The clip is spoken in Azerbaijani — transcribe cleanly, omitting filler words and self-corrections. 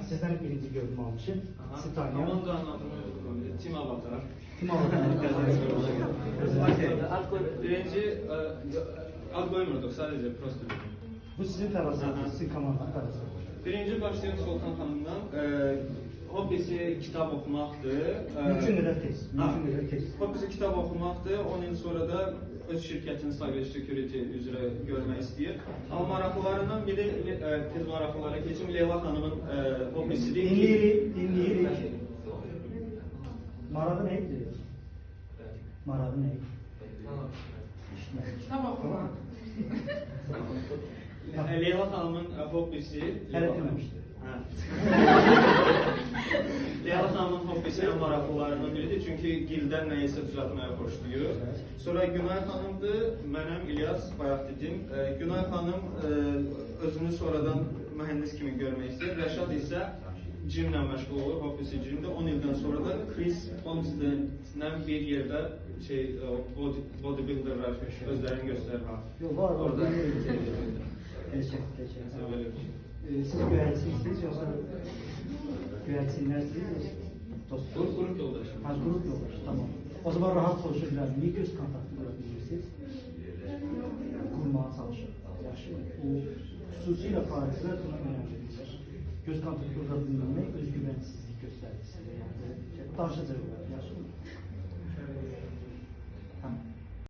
Sizden birinci gördüm almışım. Sizi tanıyan. Komandanın adını Tim Avatar. Kim aldığını Birinci ad koymurduk, sadece prosto. Bu sizin fərasatınız, sizin komandanın fərasatı. Birinci başlayan Sultan xanımdan hobbisi kitab oxumaqdır. Mümkün qədər tez. Mümkün qədər tez. Hobbisi kitab oxumaqdır. 10 il sonra da öz şirkətini Cyber Security üzrə görmək istəyir. Amma maraqlılarından biri, tez maraqlılara keçim, Leyla xanımın hobbisidir. Dinləyirik. Marağı neydi? Marağı neydi? Kitab oxumaq. Leyla xanımın hobbisi... Hələ deməmişdi. Leyla xanımın hobbisi ən maraqlılarından biridir. Çünki gildən nəyisə düzəltməyə xoşlayır. Sonra Günay xanımdır, mənəm İlyas, bayaq dedim. Günay xanım özünü sonradan mühəndis kimi görmək istəyir. Rəşad isə cimlə məşğul olur, hobbisi cimdir. 10 ildən sonra da Chris Holmes'lə bir yerdə bodybuilderlar özlərini göstərir. Yox, var, orada. Teşekkür. Siz güvençisiniz yoksa güvençsinlersiniz dostunuz? Grup yoldaşı. Ha, grup yoldaşı, tamam. O zaman rahat çalışırlar. Niye göz kontaktı kurabilirsiniz? Kurmaya çalışır. Yaxşı. Bu xüsusilə Parislər buna önemlidir. Göz kontaktı kurabilmək özgüvensizlik göstərgisidir. Yani danışacaqlar. Yaxşı mı?